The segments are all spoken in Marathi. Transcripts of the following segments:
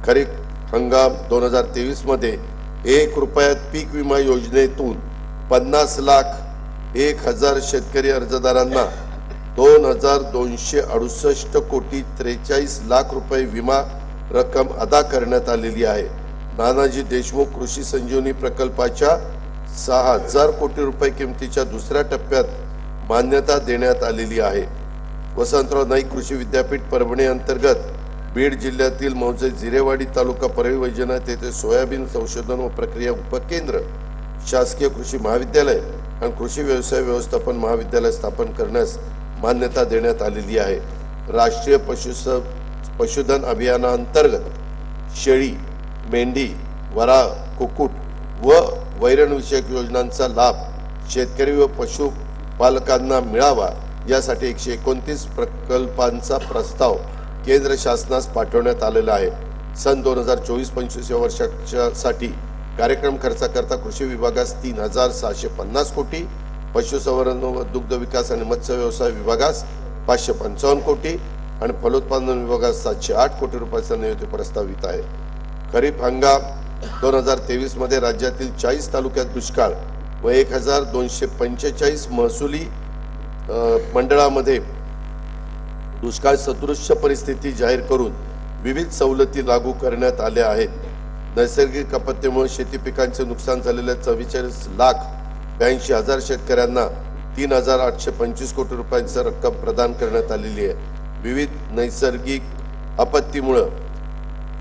खरीप हंगाम 2023 मध्ये 1 रुपयात पीक विमा योजनेतून 50,01,000 शेतकरी अर्जदारांना 2,268 कोटी 43 लाख रुपये विमा रक्कम अदा करण्यात आलेली आहे। नानाजी देशमुख कृषी संजीवनी प्रकल्पाच्या 6,000 कोटी रुपये किमतीच्या दुसऱ्या टप्प्यात मान्यता देण्यात आलेली आहे। वसंतराव नाईक कृषी विद्यापीठ परभणी अंतर्गत बीड जिल्ह्यातील मौजे जिरेवाडी तालुका परळी वैजनाथ येथे सोयाबीन संशोधन व प्रक्रिया उपकेंद्र, शासकीय कृषी महाविद्यालय आणि कृषी व्यवसाय व्यवस्थापन महाविद्यालय स्थापन करण्यास मान्यता देण्यात आलेली आहे। राष्ट्रीय पशुधन अभियानांतर्गत शेळी, मेंढी, वराह, कुक्कुट व वैरण विषयक योजनांचा लाभ शेतकरी व पशुपालकांना मिळावा यासाठी 129 प्रकल्पांचा प्रस्ताव केंद्र शासनास पाठवण्यात आलेला आहे। सन 2024-25 या वर्षासाठी कार्यक्रम खर्चाकरता कृषी विभागास 3,650 कोटी, पशुसंवर्धन व दुग्ध विकास आणि मत्स्य व्यवसाय विभागास 555 कोटी आणि फलोत्पादन विभागास 708 कोटी रुपयांचा नियोजित प्रस्तावित आहे। खरीप हंगाम 2023 मध्ये राज्यातील 40 तालुक्यात दुष्काळ व 1,245 महसुली मंडळामध्ये दुष्काळ सदृश्य परिस्थिती जाहीर करून विविध सवलती लागू करण्यात आल्या आहेत। नैसर्गिक आपत्तीमुळे शेती पिकांचे नुकसान झालेल्या 44,82,000 शेतकऱ्यांना 3,825 कोटी रुपयांची रक्कम प्रदान करण्यात आलेली आहे। विविध नैसर्गिक आपत्तीमुळे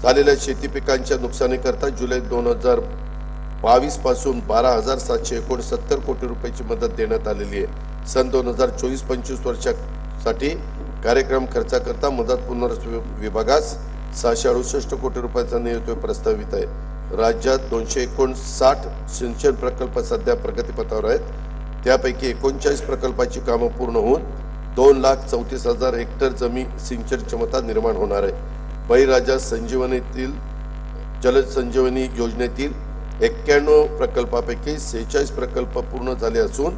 झालेल्या शेती पिकांच्या नुकसानीकरता जुलै 2022 पासून 12,769 कोटी रुपयांची मदत देण्यात आलेली आहे। सन 2024-25 वर्षासाठी कार्यक्रम खर्चाकरता मदत पुनर्वसन विभागास 668 कोटी रुपयांचा नियोजित प्रस्तावित आहे। राज्यात 259 सिंचन प्रकल्प सध्या प्रगतीपथावर आहेत। त्यापैकी 39 प्रकल्पाची कामे पूर्ण होऊन 2,34,000 हेक्टर जमीन सिंचन क्षमता निर्माण होणार आहे। बळीराजा संजीवनीतील जल संजीवनी योजनेतील 91 प्रकल्पापैकी 46 प्रकल्प पूर्ण झाले असून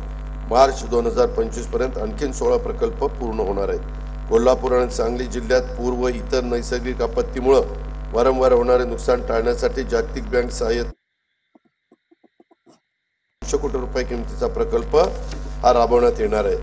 मार्च 2025 पर्यंत आणखी 16 प्रकल्प पूर्ण होणार आहेत। कोल्हापूर आणि सांगली जिल्ह्यात पूर व इतर नैसर्गिक आपत्तीमुळे वारंवार होणारे नुकसान टाळण्यासाठी जागतिक बँक सहाय्यता 100 कोटी रुपये किमतीचा प्रकल्प हा राबवण्यात येणार आहे।